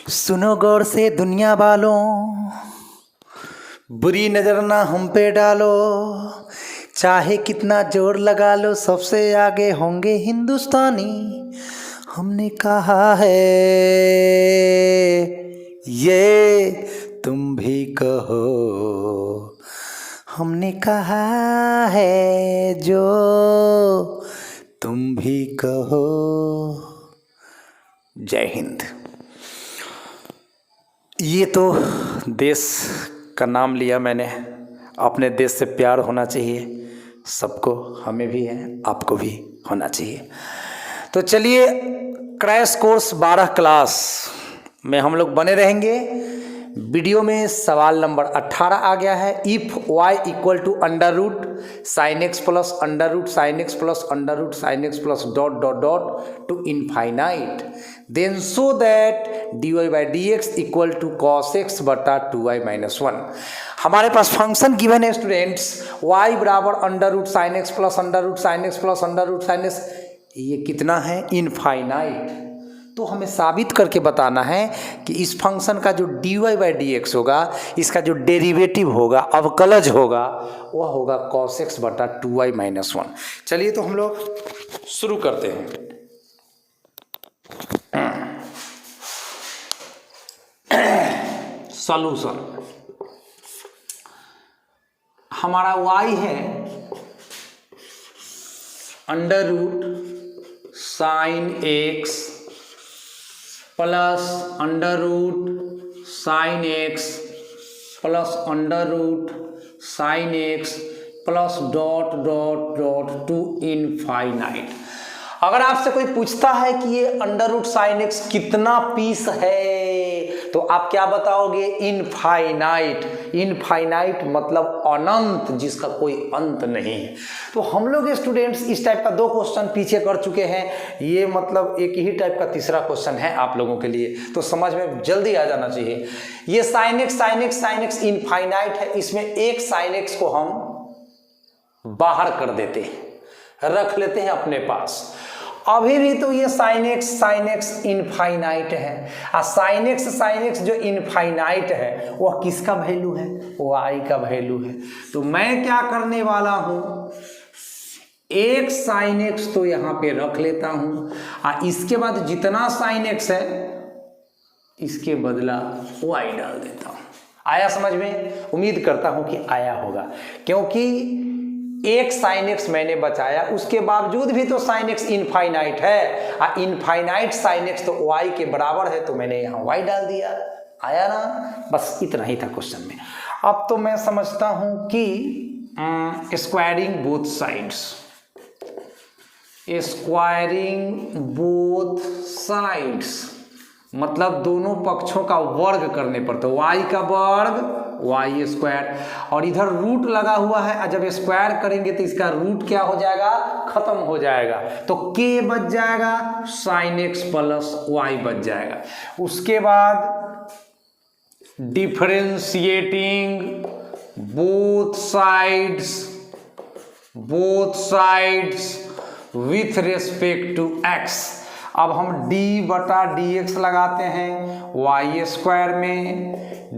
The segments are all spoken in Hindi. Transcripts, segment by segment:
सुनो गौर से दुनिया वालों, बुरी नजर ना हम पे डालो, चाहे कितना जोर लगा लो सबसे आगे होंगे हिंदुस्तानी। हमने कहा है ये तुम भी कहो, हमने कहा है जो तुम भी कहो। जय हिंद। ये तो देश का नाम लिया मैंने, अपने देश से प्यार होना चाहिए सबको, हमें भी है, आपको भी होना चाहिए। तो चलिए, क्रैश कोर्स 12 क्लास में हम लोग बने रहेंगे। वीडियो में सवाल नंबर 18 आ गया है। If y equal to under root sine x plus under root sine x plus under root sine x plus dot dot dot to infinite, then show that dy by D x equal to cos x बटा 2y माइनस 1। हमारे पास फंक्शन गिवन है स्टूडेंट्स, y बराबर under root sine x plus under root sine x plus under root sine x. ये कितना है? इनफाइनाइट। तो हमें साबित करके बताना है कि इस फंक्शन का जो dy बाई डी एक्स होगा, इसका जो डेरिवेटिव होगा, अवकलज होगा, वह होगा cos x बटा 2y माइनस 1। चलिए तो हम लोग शुरू करते हैं। सॉल्यूशन हमारा y है under root sine x plus under root sine x plus under root sine x plus dot dot dot to infinite. अगर आपसे कोई पूछता है कि ये अंडर रूट साइन एक्स कितना पीस है, तो आप क्या बताओगे? इनफाइनाइट। इनफाइनाइट मतलब अनंत, जिसका कोई अंत नहीं है। तो हम लोग स्टूडेंट्स इस टाइप का 2 क्वेश्चन पीछे कर चुके हैं। ये मतलब एक ही टाइप का तीसरा क्वेश्चन है आप लोगों के लिए, तो समझ में जल्दी आ जाना चाहिए। ये साइन एक्स इनफाइनाइट है, इसमें एक साइन एक्स को हम बाहर कर देते हैं, रख लेते हैं अपने पास। अभी भी तो ये साइन एक्स इनफाइनाइट है। और साइन एक्स जो इनफाइनाइट है वह किसका वैल्यू है? y का वैल्यू है। तो मैं क्या करने वाला हूं, एक साइन एक्स तो यहां पे रख लेता हूं, और इसके बाद जितना साइन एक्स है इसके बदला y डाल देता हूं। आया समझ में? उम्मीद करता हूं कि आया होगा, क्योंकि एक साइन एक्स मैंने बचाया, उसके बावजूद भी तो साइन एक्स इनफाइनाइट है, और इनफाइनाइट साइन एक्स तो y के बराबर है, तो मैंने यहाँ y डाल दिया। आया ना? बस इतना ही था क्वेश्चन में। अब तो मैं समझता हूं कि squaring both sides, squaring both sides मतलब दोनों पक्षों का वर्ग करने पर, तो y का वर्ग y स्क्वायर, और इधर रूट लगा हुआ है, जब स्क्वायर करेंगे तो इसका रूट क्या हो जाएगा? खत्म हो जाएगा, तो k बच जाएगा, साइन एक्स प्लस y बच जाएगा। उसके बाद differentiating both sides with respect to x। अब हम d बटा डी एक्स लगाते हैं y स्क्वायर में,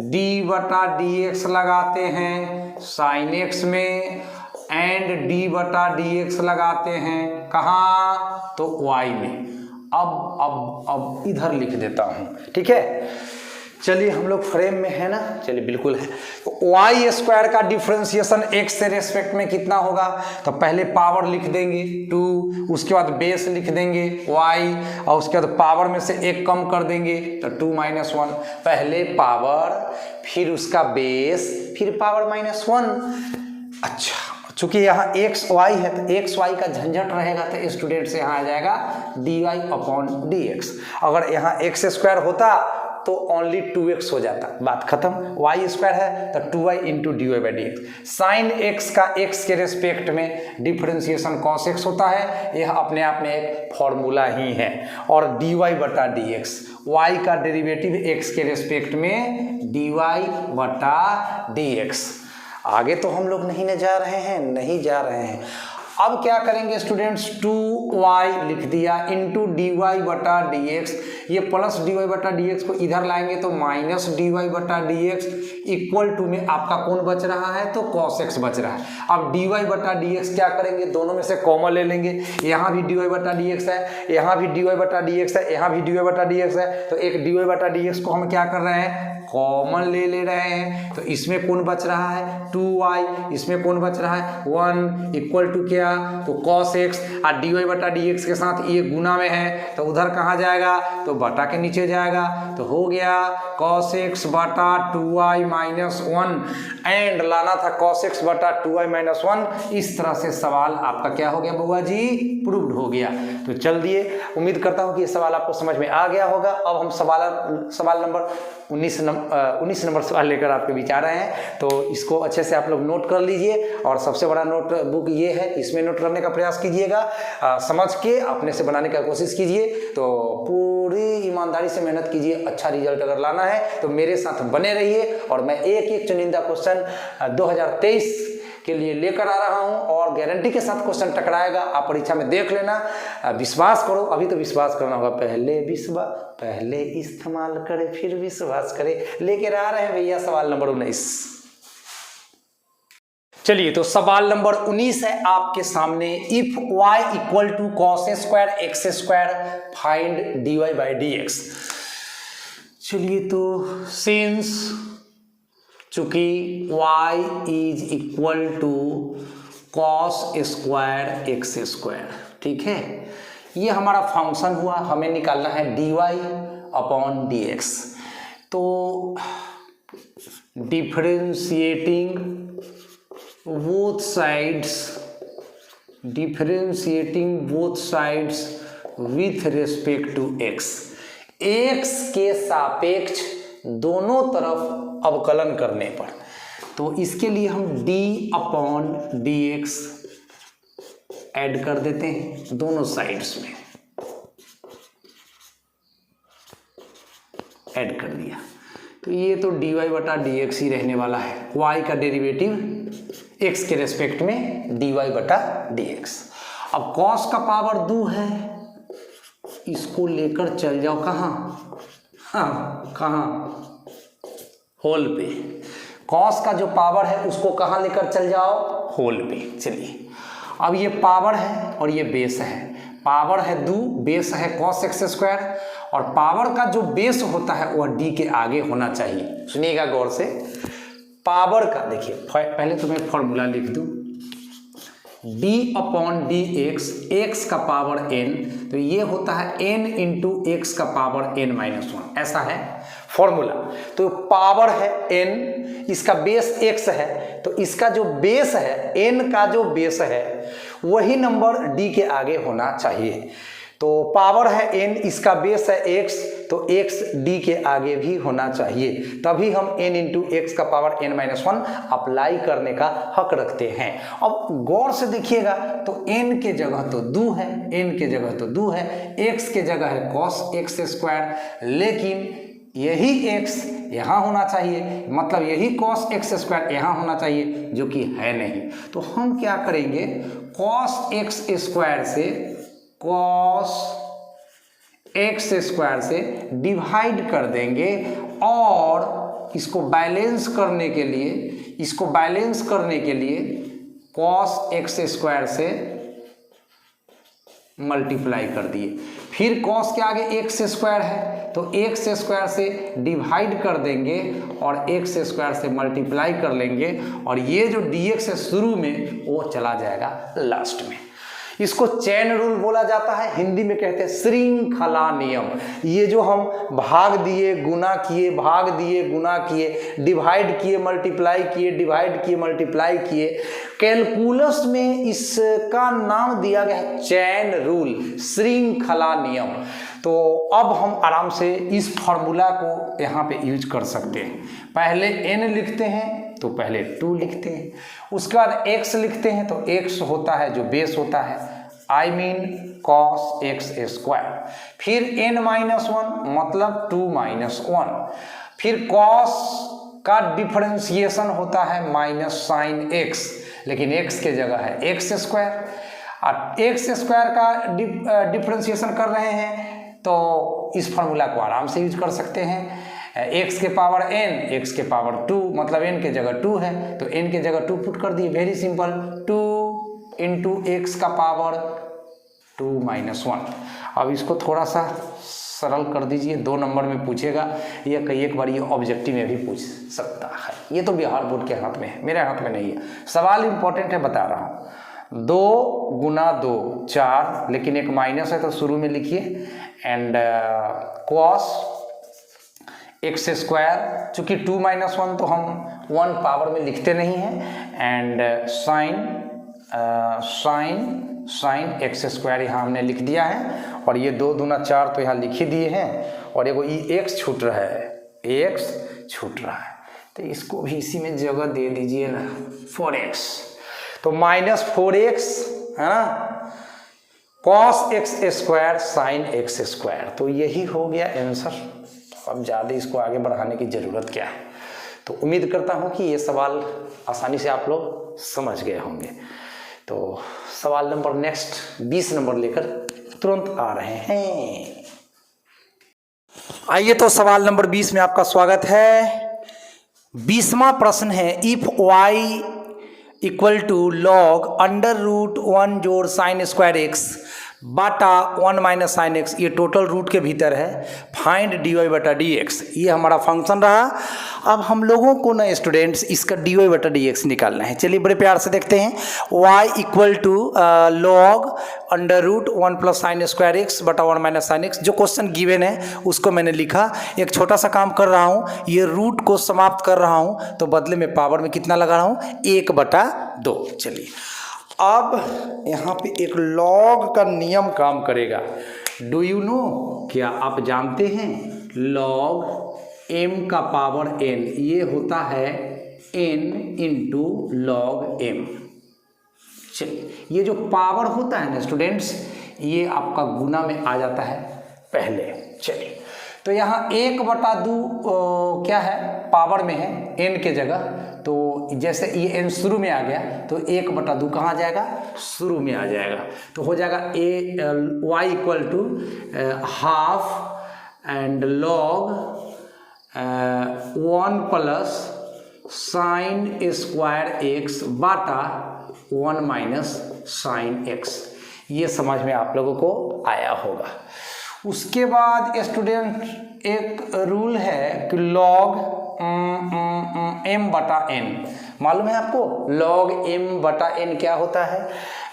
d बटा डी एक्स लगाते हैं साइन एक्स में, एंड d बटा डी एक्स लगाते हैं कहाँ? तो y में। अब इधर लिख देता हूँ, ठीक है? चलिए हम लोग फ्रेम में है ना? चलिए बिल्कुल है। तो y स्क्वायर का डिफरेंशिएशन x से रेस्पेक्ट में कितना होगा? तो पहले पावर लिख देंगे 2, उसके बाद बेस लिख देंगे y, और उसके बाद पावर में से 1 कम कर देंगे तो 2 माइनस 1। पहले पावर, फिर उसका बेस, फिर पावर माइनस 1। अच्छा, चूंकि यहाँ एक्स वाई है तो एक्स वाई का झंझट रहेगा, तो स्टूडेंट से यहाँ आ जाएगा dy अपॉन डी एक्स। अगर यहाँ एक्स स्क्वायर होता तो ओनली 2x हो जाता, बात खत्म। y स्क्वायर है तो 2y into D y by D x. Sine x का x के रेस्पेक्ट में डिफरेंशिएशन cos x होता है, यह अपने आप में एक फॉर्मूला ही है। और dy बटा डी एक्स, y का डेरिवेटिव x के रेस्पेक्ट में dy बटा डी एक्स। आगे तो हम लोग नहीं जा रहे हैं। अब क्या करेंगे स्टूडेंट्स? 2 2y लिख दिया इंटू dy बटा dx। ये प्लस dy बटा dx को इधर लाएंगे तो माइनस dy बटा dx इक्वल टू में आपका कौन बच रहा है, तो cos x बच रहा है। अब dy बटा dx क्या करेंगे, दोनों में से कॉमन ले लेंगे। यहाँ भी dy बटा dx है, यहाँ भी dy बटा dx है, यहाँ भी dy बटा dx है, तो एक dy बटा dx को हम क्या कर रहे हैं, कॉमन ले रहे हैं। तो इसमें कौन बच रहा है 2y, इसमें कौन बच रहा है 1 इक्वल टू क्या, तो cos x। और dy बटा dx के साथ ये गुना में है तो उधर कहाँ जाएगा, तो बटा के नीचे जाएगा। तो हो गया cos x बटा 2y माइनस 1 एंड लाना था cos x बटा 2y माइनस 1। इस तरह से सवाल आपका क्या हो गया बउआ जी, प्रूव्ड हो गया। तो चल दिए, उम्मीद करता हूँ कि ये सवाल आपको समझ में आ गया होगा। अब हम सवाल नंबर 19 नंबर सवाल लेकर आपके बीच आ रहे हैं, तो इसको अच्छे से आप लोग नोट कर लीजिए। और सबसे बड़ा नोट बुक ये है, इसमें नोट करने का प्रयास कीजिएगा, समझ के अपने से बनाने का कोशिश कीजिए। तो पूरी ईमानदारी से मेहनत कीजिए, अच्छा रिजल्ट अगर लाना है तो मेरे साथ बने रहिए। और मैं एक चुनिंदा क्वेश्चन 2023 के लिए लेकर आ रहा हूं और गारंटी के साथ क्वेश्चन टकराएगा। आप परीक्षा में देख लेना, विश्वास करो। अभी तो विश्वास करना होगा, पहले इस्तेमाल करे फिर विश्वास करे। लेकर आ रहे हैं भैया सवाल नंबर 19। चलिए, तो सवाल नंबर 19 है आपके सामने। If y equal to cos square x square find dy by dx। चलिए, तो सिंस चूंकि y is equal to cos square x square, ठीक है, ये हमारा फंक्शन हुआ, हमें निकालना है dy अपॉन dx। तो differentiating both sides with respect to x के सापेक्ष दोनों तरफ अवकलन करने पर, तो इसके लिए हम d अपॉन dx ऐड कर देते हैं दोनों साइड्स में, ऐड कर दिया। तो ये तो dy बटा dx ही रहने वाला है, y का डेरिवेटिव x के रेस्पेक्ट में dy बटा dx। अब cos का पावर 2 है, इसको लेकर चल जाओ कहाँ, कहाँ, होल पे। cos का जो पावर है उसको कहाँ लेकर चल जाओ, होल पे। चलिए, अब ये पावर है और ये बेस है। पावर है 2, बेस है cos x स्क्वायर, और पावर का जो बेस होता है वह d के आगे होना चाहिए। सुनिएगा गौर से, पावर का देखिए, पहले तो मैं फॉर्मूला लिख दूं, d upon D x, x का पावर n, तो ये होता है n इंटू एक्स का पावर n माइनस 1, ऐसा है फॉर्मूला। तो पावर है n, इसका बेस x है, तो इसका जो बेस है n का जो बेस है वही नंबर d के आगे होना चाहिए। तो पावर है n, इसका बेस है x, तो x d के आगे भी होना चाहिए, तभी हम n इंटू एक्स का पावर n माइनस 1 अप्लाई करने का हक रखते हैं। अब गौर से देखिएगा, तो n के जगह तो 2 है, n के जगह तो 2 है, x के जगह है cos x स्क्वायर, लेकिन यही x यहाँ होना चाहिए, मतलब यही cos x स्क्वायर यहाँ होना चाहिए, जो कि है नहीं। तो हम क्या करेंगे, cos x स्क्वायर से cos x स्क्वायर से डिवाइड कर देंगे, और इसको बैलेंस करने के लिए cos x स्क्वायर से मल्टीप्लाई कर दिए। फिर cos के आगे x स्क्वायर है, तो x स्क्वायर से डिवाइड कर देंगे और x स्क्वायर से मल्टीप्लाई कर लेंगे, और ये जो dx है शुरू में वो चला जाएगा लास्ट में। इसको चैन रूल बोला जाता है, हिंदी में कहते हैं श्रृंखला नियम। ये जो हम भाग दिए गुना किए, भाग दिए गुना किए, डिवाइड किए मल्टीप्लाई किए, डिवाइड किए मल्टीप्लाई किए, कैलकुलस में इसका नाम दिया गया है चैन रूल, श्रृंखला नियम। तो अब हम आराम से इस फॉर्मूला को यहाँ पे यूज कर सकते हैं। पहले n लिखते हैं तो पहले 2 लिखते हैं, उसके बाद x लिखते हैं तो x होता है जो बेस होता है, I mean cos x square, फिर n माइनस 1 मतलब 2 माइनस 1, फिर cos का डिफरेंशिएशन होता है माइनस साइन x, लेकिन x के जगह है x स्क्वायर, एक्स स्क्वायर का डिफ्रेंसिएशन कर रहे हैं तो इस फॉर्मूला को आराम से यूज कर सकते हैं। एक्स के पावर एन, एक्स के पावर 2, मतलब एन के जगह 2 है तो एन के जगह 2 पुट कर दिए, वेरी सिंपल, 2 इंटू एक्स का पावर 2 माइनस 1। अब इसको थोड़ा सा सरल कर दीजिए, 2 नंबर में पूछेगा या कई एक बार ये ऑब्जेक्टिव में भी पूछ सकता है। ये तो बिहार बोर्ड के हाथ में है, मेरे हाथ में नहीं है। सवाल इंपॉर्टेंट है, बता रहा हूँ। 2 गुना 2 4, लेकिन एक माइनस है तो शुरू में लिखिए, एंड कॉस एक्स स्क्वायर, चूँकि 2 माइनस 1 तो हम 1 पावर में लिखते नहीं हैं, एंड साइन एक्स स्क्वायर यहाँ हमने लिख दिया है, और ये 2 दूना 4 तो यहाँ लिख ही दिए हैं, और एगो एक्स छूट रहा है, एक्स छूट रहा है तो इसको भी इसी में जगह दे दीजिए ना, 4x, तो माइनस 4x है ना, cos x square sine x square, तो यही हो गया आंसर। अब ज़्यादा इसको आगे बढ़ाने की ज़रूरत क्या है। तो उम्मीद करता हूँ कि ये सवाल आसानी से आप लोग समझ गए होंगे। तो सवाल नंबर नेक्स्ट 20 नंबर लेकर तुरंत आ रहे हैं। आइए तो सवाल नंबर 20 में आपका स्वागत है। 20वां प्रश्न है, if y equal to log under root 1 जोड़ साइन स्क्वायर एक्स बाटा 1 माइनस साइन एक्स, ये टोटल रूट के भीतर है, फाइंड डी वाई बटा डी एक्स, ये हमारा फंक्शन रहा। अब हम लोगों को ना स्टूडेंट्स इसका डी वाई बटा डी एक्स निकालना है। चलिए बड़े प्यार से देखते हैं। y equal to log under root 1 plus sine square x बटा 1 माइनस साइन एक्स, जो क्वेश्चन गिवन है उसको मैंने लिखा। एक छोटा सा काम कर रहा हूँ, ये रूट को समाप्त कर रहा हूँ, तो बदले में पावर में कितना लगा रहा हूँ, 1/2। चलिए अब यहाँ पे एक लॉग का नियम काम करेगा। डू यू नो, क्या आप जानते हैं, लॉग m का पावर n ये होता है n इंटू लॉग m। चलिए ये जो पावर होता है ना स्टूडेंट्स, ये आपका गुना में आ जाता है पहले। चलिए तो यहाँ 1/2 क्या है, पावर में है n के जगह, तो जैसे ये n शुरू में आ गया तो 1/2 कहाँ आ जाएगा, शुरू में आ जाएगा, तो हो जाएगा y equal to half and log 1 plus sine square x बाटा 1 माइनस साइन एक्स। ये समझ में आप लोगों को आया होगा। उसके बाद स्टूडेंट एक रूल है कि लॉग m बटा n, मालूम है आपको लॉग m बटा n क्या होता है?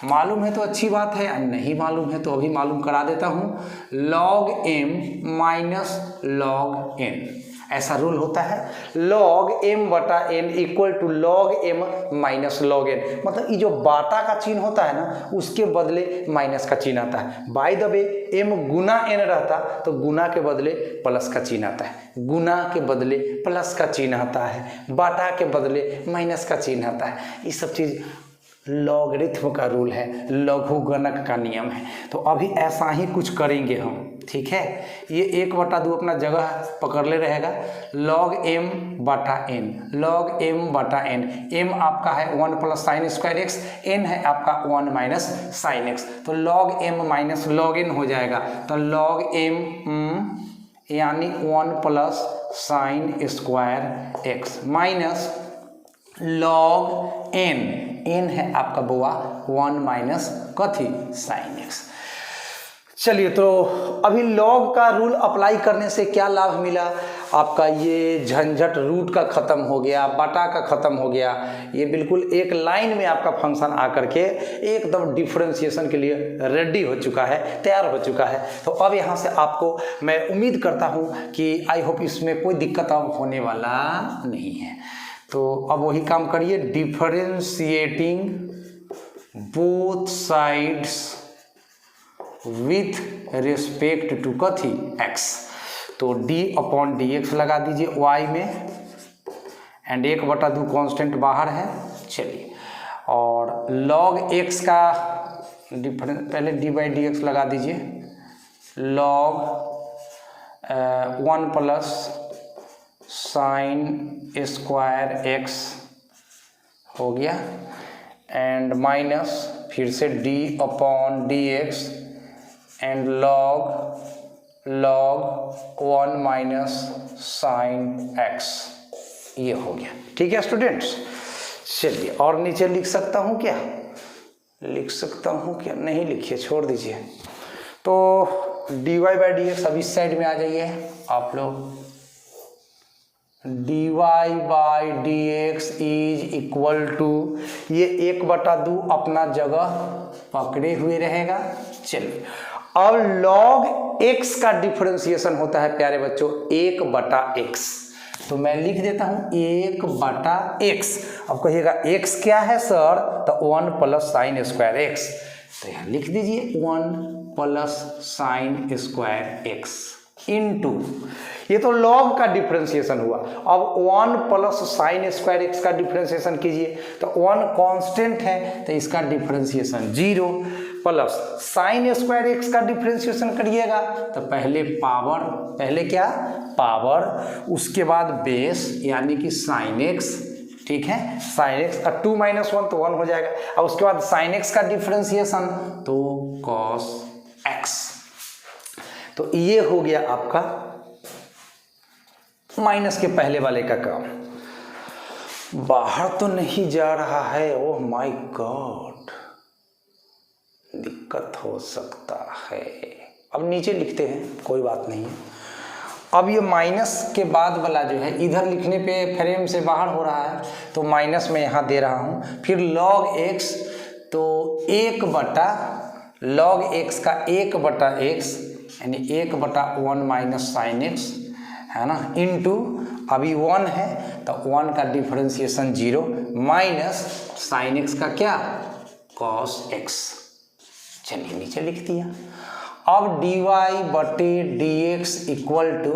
मालूम है तो अच्छी बात है, नहीं मालूम है तो अभी मालूम करा देता हूँ। Log m minus log n, ऐसा रूल होता है। लॉग m बटा n equal to log m minus log n, मतलब ये जो बाटा का चिन्ह होता है ना, उसके बदले माइनस का चिन्ह आता है। By the way m Guna n रहता तो गुना के बदले प्लस का चिन्ह आता है, गुना के बदले प्लस का चिन्ह आता है, बाटा के बदले माइनस का चिन्ह आता है। ये सब चीज़ लॉगरिथम का रूल है, लघु गणक का नियम है। तो अभी ऐसा ही कुछ करेंगे हम, ठीक है। ये 1/2 अपना जगह पकड़ ले रहेगा। लॉग m बटा n, लॉग m बटा n, m आपका है 1 plus sine square x, n है आपका 1 माइनस साइन एक्स, तो log m minus log n हो जाएगा। तो लॉग m यानी 1 plus sine square x minus log n है आपका बुआ 1 माइनस कथी साइन एक्स। चलिए तो अभी लॉग का रूल अप्लाई करने से क्या लाभ मिला आपका, ये झंझट रूट का ख़त्म हो गया, बटा का ख़त्म हो गया। ये बिल्कुल एक लाइन में आपका फंक्शन आकर के एकदम डिफरेंशिएशन के लिए रेडी हो चुका है, तैयार हो चुका है। तो अब यहाँ से आपको मैं उम्मीद करता हूँ कि आई होप इसमें कोई दिक्कत अब होने वाला नहीं है। तो अब वही काम करिए, differentiating both sides with respect to कथी x, तो d/dx लगा दीजिए y में, एंड 1/2 कांस्टेंट बाहर है। चलिए और log x का डिफरेंस, पहले d/dx लगा दीजिए, log 1 plus sine square x हो गया, एंड माइनस फिर से D upon D x and log 1 minus sine x, ये हो गया। ठीक है स्टूडेंट्स, चलिए और नीचे लिख सकता हूँ क्या, लिख सकता हूँ क्या, नहीं लिखिए, छोड़ दीजिए। तो dy बाई डी एक्स, अब इस साइड में आ जाइए आप लोग। dy by D x is equal to, ये 1/2 अपना जगह पकड़े हुए रहेगा। चलिए अब log x का डिफरेंशिएशन होता है प्यारे बच्चों 1/x, तो मैं लिख देता हूं 1/x। अब कहिएगा x क्या है सर, तो 1 प्लस साइन स्क्वायर एक्स, तो यहाँ लिख दीजिए 1 plus sine square x into, ये तो log का डिफरेंशिएशन हुआ। अब 1 प्लस साइन स्क्वायर एक्स का डिफरेंशिएशन कीजिए, तो 1 कांस्टेंट है तो इसका differentiation 0, plus sine square x का डिफरेंशिएशन करिएगा तो पहले पावर, पहले क्या पावर, उसके बाद बेस यानी कि साइन एक्स। ठीक है, साइन एक्स 2 माइनस 1 तो 1 हो जाएगा, और उसके बाद साइन एक्स का डिफरेंशिएशन तो कॉस एक्स। तो ये हो गया आपका माइनस के पहले वाले का काम। बाहर तो नहीं जा रहा है, ओह माय गॉड, दिक्कत हो सकता है। अब नीचे लिखते हैं, कोई बात नहीं है। अब ये माइनस के बाद वाला जो है इधर लिखने पे फ्रेम से बाहर हो रहा है, तो माइनस में यहाँ दे रहा हूँ। फिर log x, तो 1/log x का 1/x यानी 1/1 माइनस साइन एक्स है ना, इंटू अभी 1 है तो 1 का डिफरेंशिएशन 0 माइनस साइन एक्स का क्या कॉस एक्स। चलिए नीचे लिख दिया। अब dy बटे डी एक्स इक्वल टू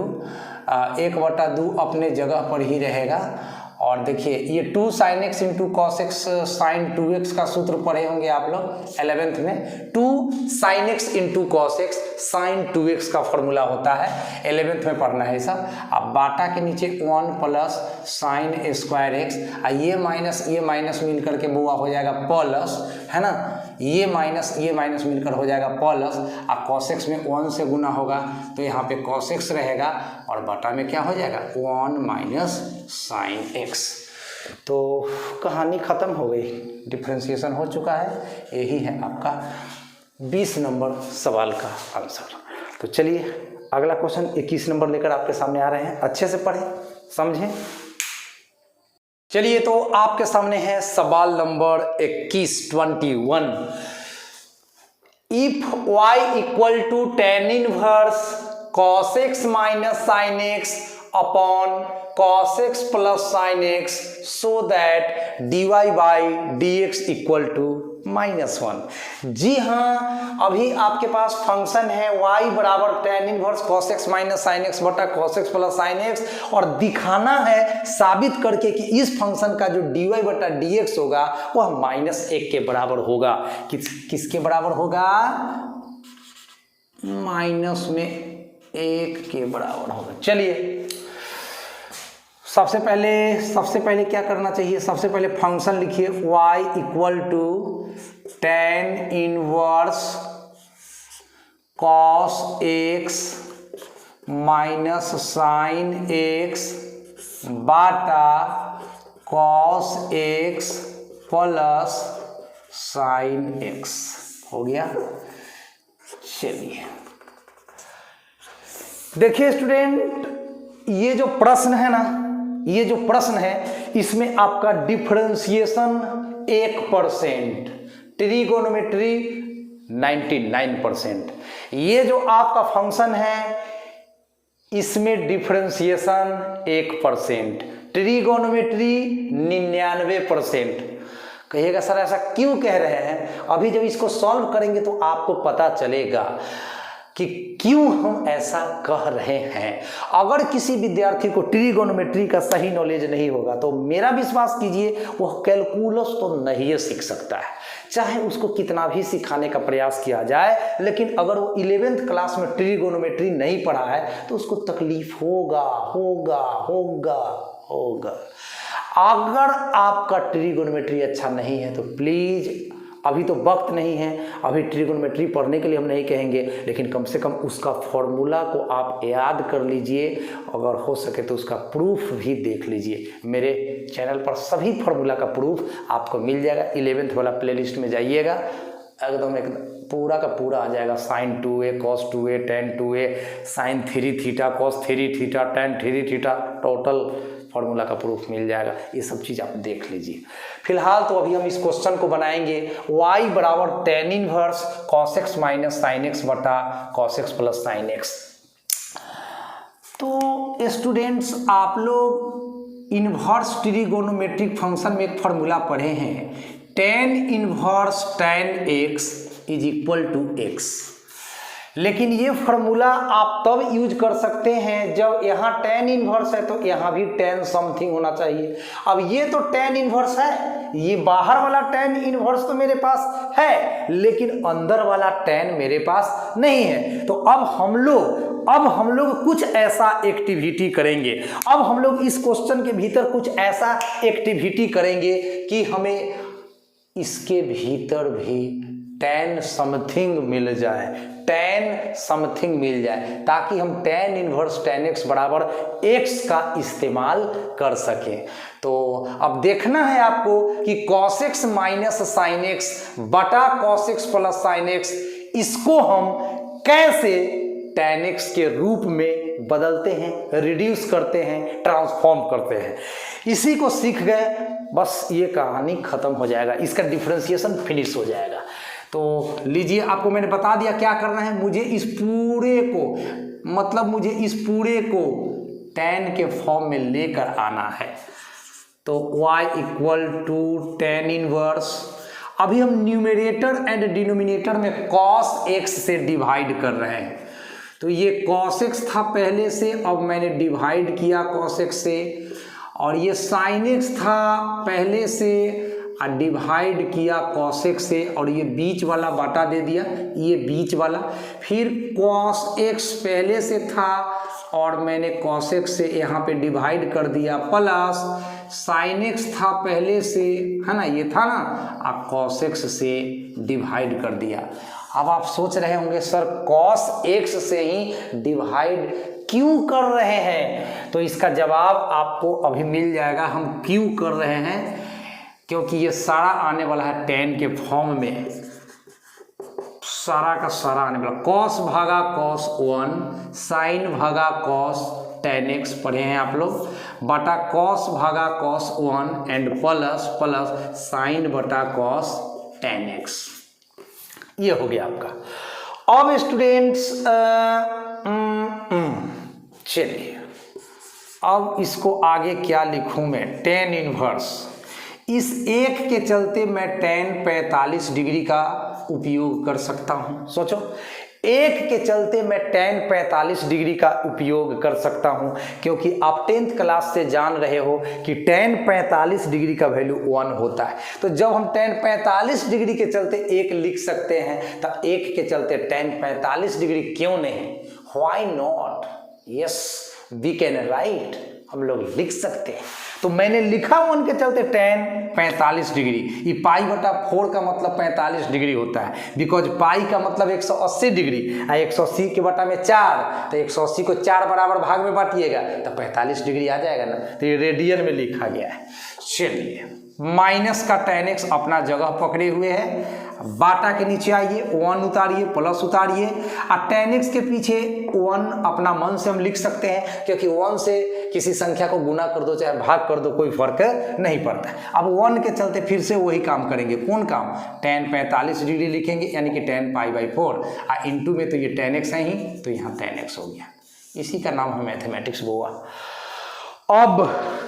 1/2 अपने जगह पर ही रहेगा। और देखिए ये 2 sine x into cos x sine 2x का सूत्र पढ़े होंगे आप लोग 11th में। 2 sine x into cos x sine 2x का फॉर्मूला होता है, 11th में पढ़ना है सब। अब बाटा के नीचे 1 प्लस साइन स्क्वायर एक्स, ये माइनस मिल करके बुआ हो जाएगा प्लस, है ना, ये माइनस मिलकर हो जाएगा प्लस, और कॉस एक्स में 1 से गुना होगा तो यहाँ पे कॉस एक्स रहेगा, और बाटा में क्या हो जाएगा 1 माइनस साइन एक्स। तो कहानी खत्म हो गई, डिफरेंशिएशन हो चुका है। यही है आपका 20 नंबर सवाल का आंसर। तो चलिए अगला क्वेश्चन 21 नंबर लेकर आपके सामने आ रहे हैं, अच्छे से पढ़ें समझें। चलिए तो आपके सामने है सवाल नंबर 21 if y equal to tan inverse cos x minus sine x upon cos x plus sine x so that dy by D x equal to -1। जी हाँ, अभी आपके पास फंक्शन है y बराबर tan inverse cos x minus sine x बटा cos x plus sine x, और दिखाना है साबित करके कि इस फंक्शन का जो dy बटा dx होगा वह -1 के बराबर होगा। किसके बराबर होगा, -1 के बराबर होगा। चलिए सबसे पहले क्या करना चाहिए, सबसे पहले फंक्शन लिखिए y equal to tan inverse cos x minus sine x बाटा cos x plus sine x हो गया। चलिए देखिए स्टूडेंट, ये जो प्रश्न है ना, ये जो प्रश्न है इसमें आपका डिफरेंशिएशन 1%, ट्रिगोनोमेट्री 99%। ये जो आपका फंक्शन है इसमें डिफरेंशिएशन 1%, ट्रिगोनोमेट्री 99%। कहिएगा सर ऐसा क्यों कह रहे हैं, अभी जब इसको सॉल्व करेंगे तो आपको पता चलेगा कि क्यों हम ऐसा कह रहे हैं। अगर किसी विद्यार्थी को ट्रिगोनोमेट्री का सही नॉलेज नहीं होगा तो मेरा विश्वास कीजिए वह कैलकुलस तो नहीं सीख सकता है, चाहे उसको कितना भी सिखाने का प्रयास किया जाए। लेकिन अगर वो 11th क्लास में ट्रिगोनोमेट्री नहीं पढ़ा है तो उसको तकलीफ होगा। अगर आपका ट्रिगोनोमेट्री अच्छा नहीं है तो प्लीज अभी तो वक्त नहीं है, अभी ट्रिगोनोमेट्री पढ़ने के लिए हम नहीं कहेंगे, लेकिन कम से कम उसका फॉर्मूला को आप याद कर लीजिए, अगर हो सके तो उसका प्रूफ भी देख लीजिए। मेरे चैनल पर सभी फार्मूला का प्रूफ आपको मिल जाएगा। 11th वाला प्लेलिस्ट में जाइएगा, एकदम पूरा का पूरा आ जाएगा। sin 2a cos 2a tan 2a sin 3 theta cos 3 theta tan 3 theta, total formula का प्रूफ मिल जाएगा। ये सब चीज़ आप देख लीजिए। फिलहाल तो अभी हम इस क्वेश्चन को बनाएंगे y बराबर tan inverse cos x minus sine x बटा cos x plus sine x. तो स्टूडेंट्स, आप लोग इन्वर्स ट्रिगोनोमेट्रिक फंक्शन में एक फार्मूला पढ़े हैं, tan inverse tan x is equal to x। लेकिन ये फार्मूला आप तब यूज कर सकते हैं जब यहाँ tan इनवर्स है तो यहाँ भी tan समथिंग होना चाहिए। अब ये तो tan इनवर्स है, ये बाहर वाला tan इनवर्स तो मेरे पास है, लेकिन अंदर वाला tan मेरे पास नहीं है। तो अब हम लोग कुछ ऐसा एक्टिविटी करेंगे। अब हम लोग इस क्वेश्चन के भीतर कुछ ऐसा एक्टिविटी करेंगे कि हमें इसके भीतर भी tan समथिंग मिल जाए, tan समथिंग मिल जाए, ताकि हम tan इनवर्स tan x बराबर x का इस्तेमाल कर सकें। तो अब देखना है आपको कि cos x minus sine x बटा cos x plus sine x, इसको हम कैसे tan x के रूप में बदलते हैं, रिड्यूस करते हैं, ट्रांसफॉर्म करते हैं। इसी को सीख गए, बस ये कहानी खत्म हो जाएगा, इसका डिफरेंशिएशन फिनिश हो जाएगा। तो लीजिए, आपको मैंने बता दिया क्या करना है। मुझे इस पूरे को tan के फॉर्म में लेकर आना है। तो y equal to tan inverse, अभी हम न्यूमरेटर एंड डिनोमिनेटर में cos x से डिवाइड कर रहे हैं। तो ये cos x था पहले से, अब मैंने डिवाइड किया cos x से, और ये sin x था पहले से, डिवाइड किया cos x से, और ये बीच वाला बाटा दे दिया, ये बीच वाला। फिर cos x पहले से था और मैंने cos x से यहाँ पे डिवाइड कर दिया, प्लस sin x था पहले से, है ना, ये था ना, अब cos x से डिवाइड कर दिया। अब आप सोच रहे होंगे सर cos x से ही डिवाइड क्यों कर रहे हैं? तो इसका जवाब आपको अभी मिल जाएगा। हम क्यों कर रहे हैं, क्योंकि ये सारा आने वाला है tan के फॉर्म में, सारा का सारा आने वाला, cos भागा cos 1, sin भागा cos tan x पढ़े हैं आप लोग, बटा cos भागा cos 1 एंड प्लस sin बटा cos tan x। ये हो गया आपका। अब स्टूडेंट्स चलिए, अब इसको आगे क्या लिखूं मैं, tan इनवर्स, इस एक के चलते मैं tan 45 डिग्री का उपयोग कर सकता हूं। सोचो, एक के चलते मैं tan 45 डिग्री का उपयोग कर सकता हूं, क्योंकि आप 10th क्लास से जान रहे हो कि tan 45 डिग्री का वैल्यू 1 होता है। तो जब हम tan 45 डिग्री के चलते एक लिख सकते हैं, तो एक के चलते tan 45 डिग्री क्यों नहीं, why not, yes we can write, हम लोग लिख सकते हैं। तो मैंने लिखा 1 के चलते tan 45 डिग्री, ये पाई बटा 4 का मतलब 45 डिग्री होता है, बिकॉज पाई का मतलब 180 डिग्री, 180 के बटा में 4, तो 180 को 4 बराबर भाग में बांटिएगा तो 45 डिग्री आ जाएगा ना। तो ये रेडियन में लिखा गया है। चलिए, माइनस का tan x अपना जगह पकड़े हुए है, बाटा के नीचे आइए, 1 उतारिए, प्लस उतारिए, और tan x के पीछे 1 अपना मन से हम लिख सकते हैं, क्योंकि 1 से किसी संख्या को गुना कर दो चाहे भाग कर दो, कोई फर्क नहीं पड़ता। अब 1 के चलते फिर से वही काम करेंगे, कौन काम, tan 45 डिग्री लिखेंगे, यानी कि tan π/4, और इंटू में तो ये tan x है ही, तो यहाँ tan x हो गया। इसी का नाम है मैथमेटिक्स बुआ। अब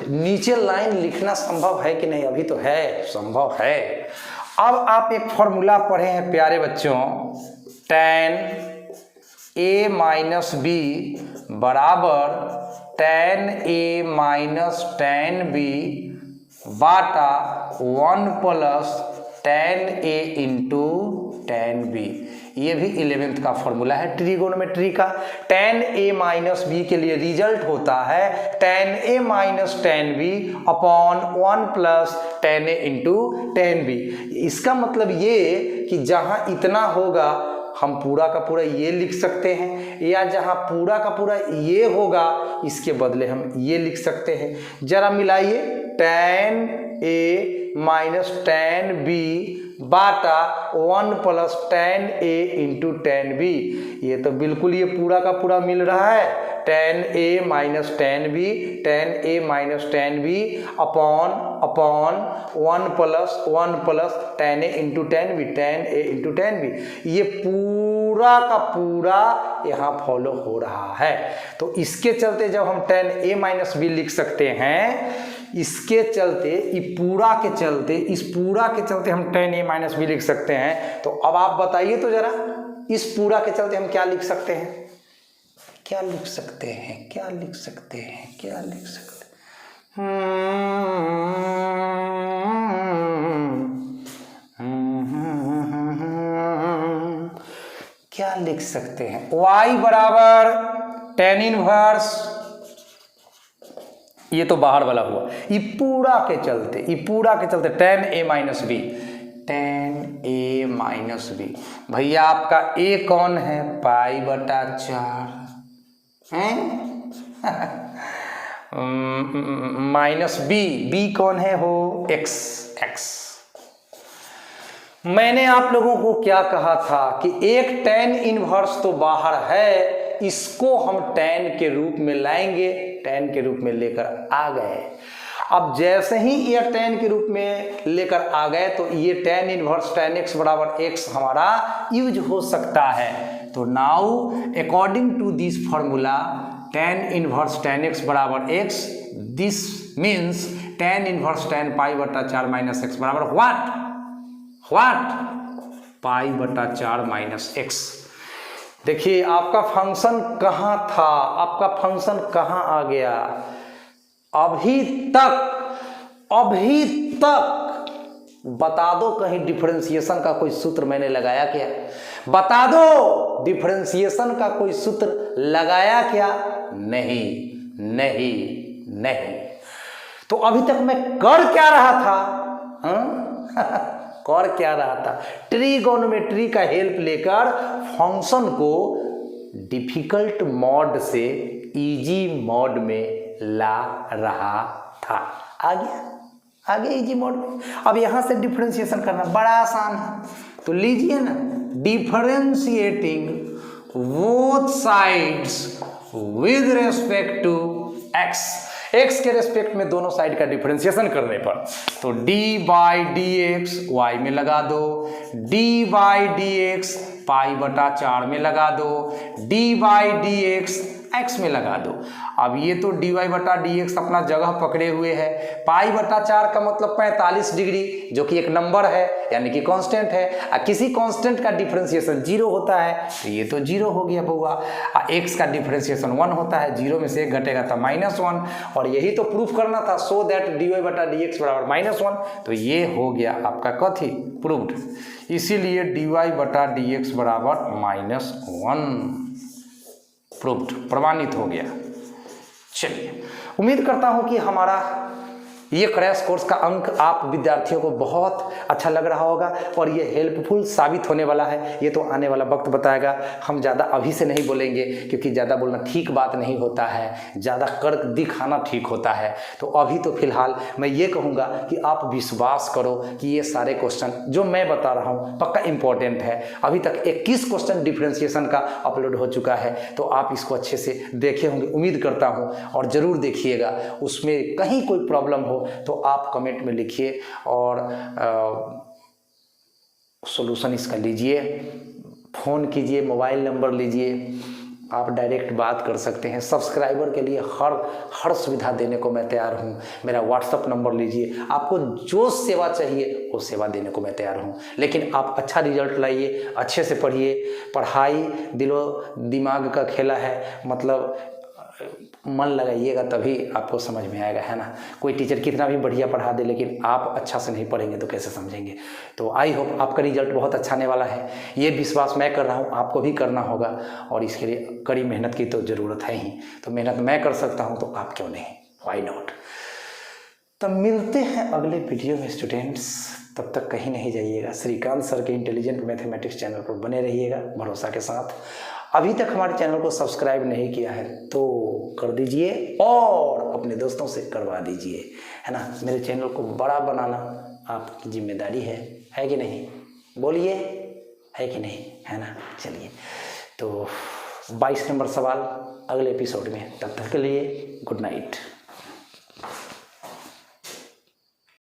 नीचे लाइन लिखना संभव है कि नहीं, अभी तो है, संभव है। अब आप एक फॉर्मूला पढ़े हैं प्यारे बच्चों, tan a माइनस b बराबर tan a minus tan b Bata 1 plus tan a into tan b। ये भी 11th का फॉर्मूला है ट्रिगोनोमेट्री का। tan a माइनस बी के लिए रिजल्ट होता है tan a minus tan b upon 1 plus tan a into tan b। इसका मतलब ये कि जहां इतना होगा हम पूरा का पूरा ये लिख सकते हैं, या जहां पूरा का पूरा ये होगा इसके बदले हम ये लिख सकते हैं। जरा मिलाइए, tan a minus tan b Bata 1 plus tan a into tan b। ये तो बिल्कुल ये पूरा का पूरा मिल रहा है, tan a minus tan b, tan a minus tan b upon 1 plus tan a into tan b, tan a into tan b। ये पूरा का पूरा यहाँ फॉलो हो रहा है। तो इसके चलते जब हम tan a माइनस b लिख सकते हैं, इसके चलते इस पूरा के चलते हम tan a माइनस बी लिख सकते हैं। तो अब आप बताइए तो जरा, इस पूरा के चलते हम क्या लिख सकते हैं? क्या लिख सकते हैं? y बराबर tan इनवर्स, ये तो बाहर वाला हुआ, ये पूरा के चलते tan a माइनस बी, भैया आपका a कौन है? पाई बटा 4 है माइनस b कौन है? हो x। मैंने आप लोगों को क्या कहा था कि एक tan इनवर्स तो बाहर है, इसको हम tan के रूप में लाएंगे, tan के रूप में लेकर आ गए। अब जैसे ही ये tan के रूप में लेकर आ गए तो ये tan इनवर्स tan x बराबर x हमारा यूज हो सकता है। तो now according to this formula tan inverse tan x बराबर x, this means tan inverse tan pi बटा 4 माइनस x बराबर व्हाट पाई बटा 4 माइनस x। देखिए आपका फंक्शन कहाँ था, आपका फंक्शन कहाँ आ गया? अभी तक बता दो कहीं डिफरेंशिएशन का कोई सूत्र मैंने लगाया क्या? बता दो डिफरेंशिएशन का कोई सूत्र लगाया क्या? नहीं। तो अभी तक मैं कर क्या रहा था? ट्रिगोनोमेट्री का हेल्प लेकर फंक्शन को डिफिकल्ट मोड से इजी मोड में ला रहा था। आ गया इजी मोड में। अब यहां से डिफरेंशिएशन करना बड़ा आसान है, तो लीजिए ना, differentiating both sides with respect to x के रेस्पेक्ट में दोनों साइड का डिफरेंशिएशन करने पर, तो d by D x y में लगा दो, d by D x pi बटा 4 में लगा दो, d by D x x में लगा दो। अब ये तो dy बटा dx अपना जगह पकड़े हुए है। पाई बटा 4 का मतलब 45 डिग्री, जो कि एक नंबर है यानी कि कांस्टेंट है। किसी कांस्टेंट का डिफरेंशिएशन 0 होता है, तो ये तो 0 हो गया बउआ। x का डिफरेंशिएशन 1 होता है, 0 में से 1 घटेगा तो -1, और यही तो प्रूफ करना था, सो दैट dy बटा dx बराबर -1। तो ये हो गया आपका कथी प्रूव्ड, इसीलिए dy बटा dx बराबर -1 प्रूव्ड, प्रमाणित हो गया। चलिए, उम्मीद करता हूं कि हमारा ये क्रैश कोर्स का अंक आप विद्यार्थियों को बहुत अच्छा लग रहा होगा और ये हेल्पफुल साबित होने वाला है। ये तो आने वाला वक्त बताएगा। हम ज़्यादा अभी से नहीं बोलेंगे, क्योंकि ज़्यादा बोलना ठीक बात नहीं होता है, ज़्यादा कर दिखाना ठीक होता है। तो अभी तो फिलहाल मैं ये कहूँगा कि आप विश्वास करो कि ये सारे क्वेश्चन जो मैं बता रहा हूँ पक्का इम्पोर्टेंट है। अभी तक 21 क्वेश्चन डिफ्रेंशिएशन का अपलोड हो चुका है, तो आप इसको अच्छे से देखे होंगे, उम्मीद करता हूँ, और ज़रूर देखिएगा। उसमें कहीं कोई प्रॉब्लम हो तो आप कमेंट में लिखिए और सॉल्यूशन इसका लीजिए। फ़ोन कीजिए, मोबाइल नंबर लीजिए, आप डायरेक्ट बात कर सकते हैं। सब्सक्राइबर के लिए हर सुविधा देने को मैं तैयार हूं। मेरा व्हाट्सअप नंबर लीजिए, आपको जो सेवा चाहिए वो सेवा देने को मैं तैयार हूं। लेकिन आप अच्छा रिजल्ट लाइए, अच्छे से पढ़िए। पढ़ाई दिलो दिमाग का खेला है, मतलब मन लगाइएगा तभी आपको समझ में आएगा, है ना। कोई टीचर कितना भी बढ़िया पढ़ा दे लेकिन आप अच्छा से नहीं पढ़ेंगे तो कैसे समझेंगे। तो आई होप आपका रिजल्ट बहुत अच्छा आने वाला है, ये विश्वास मैं कर रहा हूँ, आपको भी करना होगा और इसके लिए कड़ी मेहनत की तो ज़रूरत है ही। तो मेहनत मैं कर सकता हूँ तो आप क्यों नहीं, वाई नॉट। तो मिलते हैं अगले वीडियो में स्टूडेंट्स, तब तक कहीं नहीं जाइएगा। श्रीकांत सर के इंटेलिजेंट मैथमेटिक्स चैनल पर बने रहिएगा भरोसा के साथ। अभी तक हमारे चैनल को सब्सक्राइब नहीं किया है तो कर दीजिए और अपने दोस्तों से करवा दीजिए, है ना। मेरे चैनल को बड़ा बनाना आपकी जिम्मेदारी है कि नहीं, बोलिए, है कि नहीं, है ना। चलिए, तो 22 नंबर सवाल अगले एपिसोड में, तब तक के लिए गुड नाइट।